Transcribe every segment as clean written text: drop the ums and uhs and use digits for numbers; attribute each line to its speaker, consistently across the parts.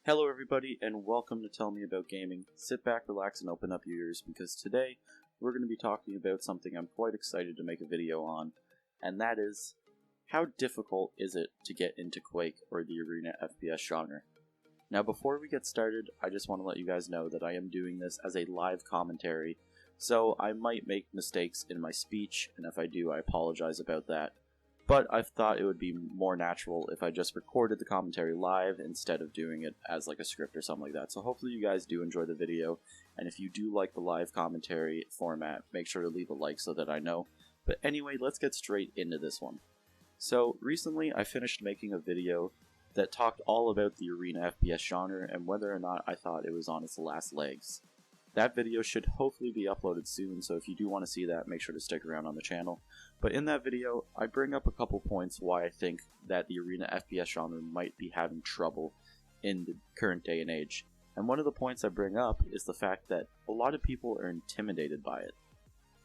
Speaker 1: Hello everybody and welcome to Tell Me About Gaming. Sit back, relax, and open up your ears because today we're going to be talking about something I'm quite excited to make a video on, and that is, how difficult is it to get into Quake or the arena FPS genre? Now before we get started, I just want to let you guys know that I am doing this as a live commentary, so I might make mistakes in my speech, and if I do, I apologize about that. But I thought it would be more natural if I just recorded the commentary live instead of doing it as like a script or something like that. So hopefully you guys do enjoy the video, and if you do like the live commentary format, make sure to leave a like so that I know. But anyway, let's get straight into this one. So recently I finished making a video that talked all about the arena FPS genre and whether or not I thought it was on its last legs. That video should hopefully be uploaded soon, so if you do want to see that, make sure to stick around on the channel. But in that video, I bring up a couple points why I think that the arena FPS genre might be having trouble in the current day and age. And one of the points I bring up is the fact that a lot of people are intimidated by it.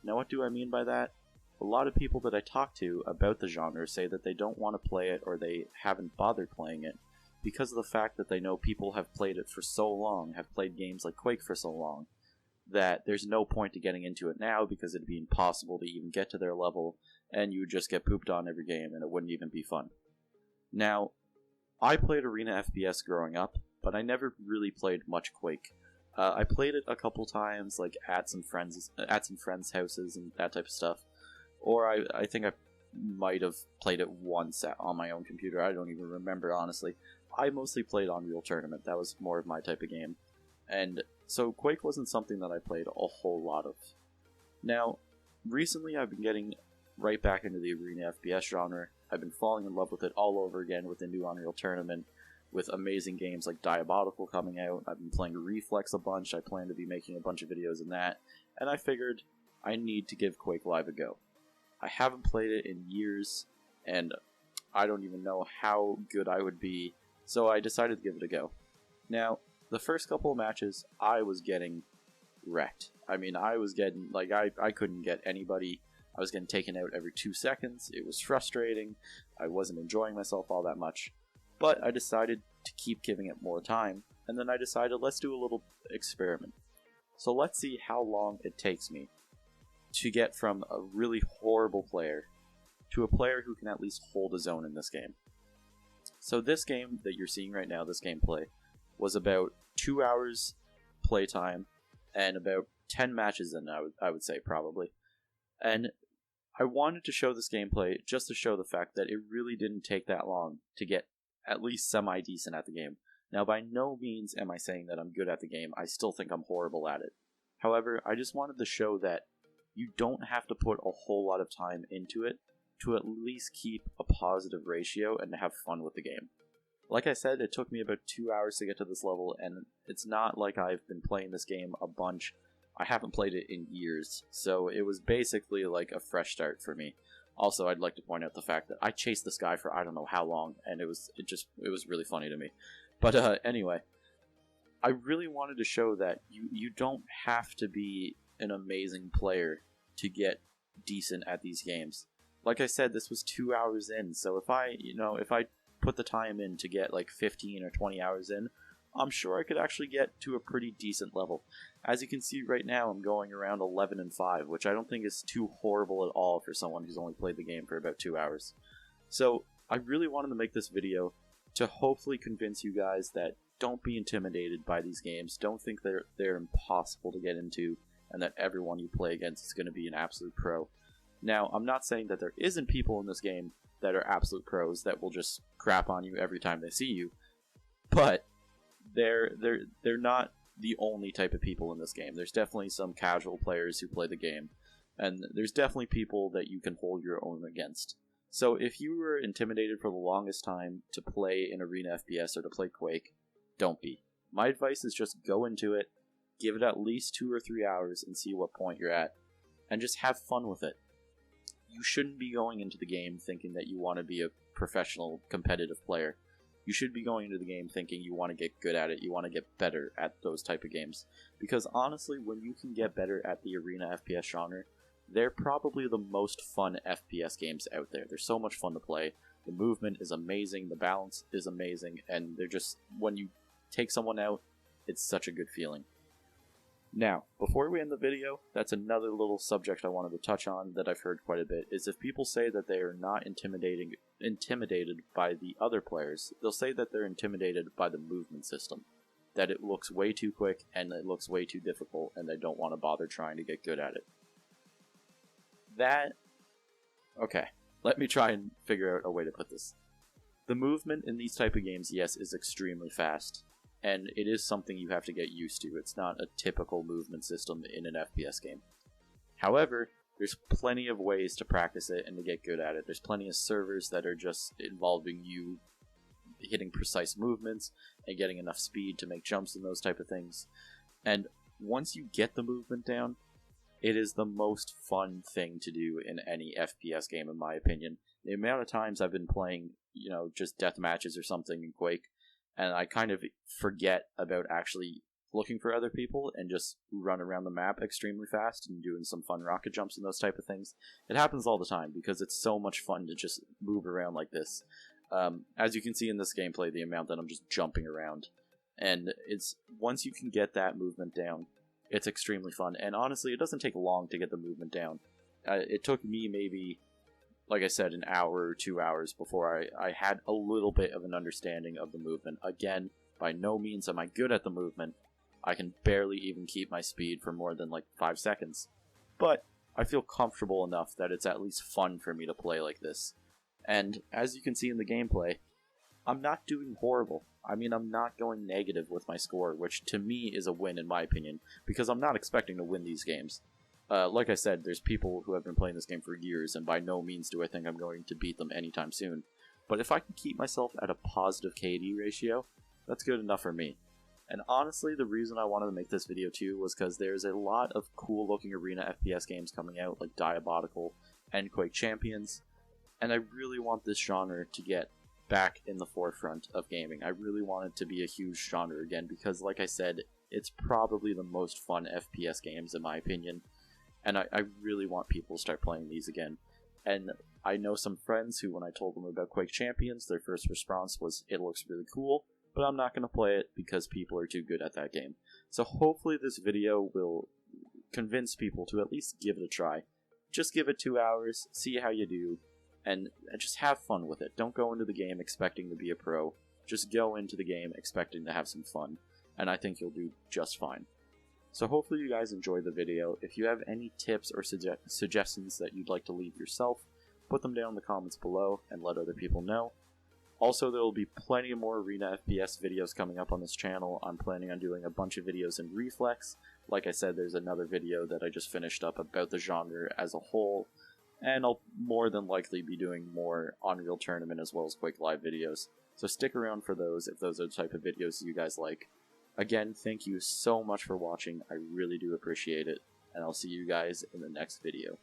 Speaker 1: Now what do I mean by that? A lot of people that I talk to about the genre say that they don't want to play it or they haven't bothered playing it because of the fact that they know people have played it for so long, have played games like Quake for so long, that there's no point to getting into it now because it'd be impossible to even get to their level and you would just get pooped on every game and it wouldn't even be fun. Now, I played Arena FPS growing up, but I never really played much Quake. I played it a couple times, like at some friends' houses and that type of stuff, or I think I might have played it once on my own computer. I don't even remember, honestly. I mostly played Unreal Tournament. That was more of my type of game. And so Quake wasn't something that I played a whole lot of. Now, recently I've been getting right back into the arena FPS genre. I've been falling in love with it all over again with the new Unreal Tournament, with amazing games like Diabolical coming out. I've been playing Reflex a bunch. I plan to be making a bunch of videos in that, and I figured I need to give Quake Live a go. I haven't played it in years, and I don't even know how good I would be, so I decided to give it a go. Now, the first couple of matches, I was getting wrecked. I mean, I was getting, like, I couldn't get anybody. I was getting taken out every 2 seconds. It was frustrating. I wasn't enjoying myself all that much. But I decided to keep giving it more time, and then I decided let's do a little experiment. So let's see how long it takes me to get from a really horrible player to a player who can at least hold his own in this game. So this game that you're seeing right now, this gameplay, was about 2 hours playtime and about 10 matches in, I would say, probably. And I wanted to show this gameplay just to show the fact that it really didn't take that long to get at least semi-decent at the game. Now, by no means am I saying that I'm good at the game. I still think I'm horrible at it. However, I just wanted to show that you don't have to put a whole lot of time into it to at least keep a positive ratio and to have fun with the game. Like I said, it took me about 2 hours to get to this level, and it's not like I've been playing this game a bunch. I haven't played it in years, so it was basically like a fresh start for me. Also, I'd like to point out the fact that I chased this guy for I don't know how long, and it was really funny to me. But anyway, I really wanted to show that you don't have to be an amazing player to get decent at these games. Like I said, this was 2 hours in, so if I put the time in to get like 15 or 20 hours in, I'm sure I could actually get to a pretty decent level. As you can see right now, I'm going around 11 and 5, which I don't think is too horrible at all for someone who's only played the game for about 2 hours. So I really wanted to make this video to hopefully convince you guys that don't be intimidated by these games, don't think they're impossible to get into, and that everyone you play against is going to be an absolute pro. Now, I'm not saying that there isn't people in this game that are absolute pros that will just crap on you every time they see you, but they're not the only type of people in this game. There's definitely some casual players who play the game, and there's definitely people that you can hold your own against. So if you were intimidated for the longest time to play in Arena FPS or to play Quake, don't be. My advice is just go into it, give it at least 2 or 3 hours and see what point you're at, and just have fun with it. You shouldn't be going into the game thinking that you want to be a professional competitive player. You should be going into the game thinking you want to get good at it, you want to get better at those type of games. Because honestly, when you can get better at the arena FPS genre, they're probably the most fun FPS games out there. They're so much fun to play. The movement is amazing, the balance is amazing, and they're just, when you take someone out, it's such a good feeling. Now, before we end the video, that's another little subject I wanted to touch on that I've heard quite a bit, is if people say that they are not intimidated by the other players, they'll say that they're intimidated by the movement system. That it looks way too quick and it looks way too difficult and they don't want to bother trying to get good at it. Okay, let me try and figure out a way to put this. The movement in these type of games, yes, is extremely fast, and it is something you have to get used to. It's not a typical movement system in an FPS game. However, there's plenty of ways to practice it and to get good at it. There's plenty of servers that are just involving you hitting precise movements and getting enough speed to make jumps and those type of things. And once you get the movement down, it is the most fun thing to do in any FPS game, in my opinion. The amount of times I've been playing, just death matches or something in Quake, and I kind of forget about actually looking for other people and just run around the map extremely fast and doing some fun rocket jumps and those type of things. It happens all the time because it's so much fun to just move around like this. As you can see in this gameplay, the amount that I'm just jumping around. And it's once you can get that movement down, it's extremely fun. And honestly, it doesn't take long to get the movement down. It took me maybe, like I said, an hour or 2 hours before I had a little bit of an understanding of the movement. Again, by no means am I good at the movement. I can barely even keep my speed for more than like 5 seconds. But I feel comfortable enough that it's at least fun for me to play like this. And as you can see in the gameplay, I'm not doing horrible. I mean, I'm not going negative with my score, which to me is a win in my opinion, because I'm not expecting to win these games. Like I said, there's people who have been playing this game for years, and by no means do I think I'm going to beat them anytime soon. But if I can keep myself at a positive KD ratio, that's good enough for me. And honestly, the reason I wanted to make this video too was because there's a lot of cool looking arena FPS games coming out, like Diabolical and Quake Champions, and I really want this genre to get back in the forefront of gaming. I really want it to be a huge genre again because, like I said, it's probably the most fun FPS games in my opinion, and I really want people to start playing these again. And I know some friends who, when I told them about Quake Champions, their first response was, "It looks really cool, but I'm not going to play it because people are too good at that game." So hopefully this video will convince people to at least give it a try. Just give it 2 hours, see how you do, and just have fun with it. Don't go into the game expecting to be a pro. Just go into the game expecting to have some fun, and I think you'll do just fine. So hopefully you guys enjoyed the video. If you have any tips or suggestions that you'd like to leave yourself, put them down in the comments below and let other people know. Also, there will be plenty more Arena FPS videos coming up on this channel. I'm planning on doing a bunch of videos in Reflex. Like I said, there's another video that I just finished up about the genre as a whole. And I'll more than likely be doing more Unreal Tournament as well as Quake Live videos. So stick around for those if those are the type of videos you guys like. Again, thank you so much for watching. I really do appreciate it. And I'll see you guys in the next video.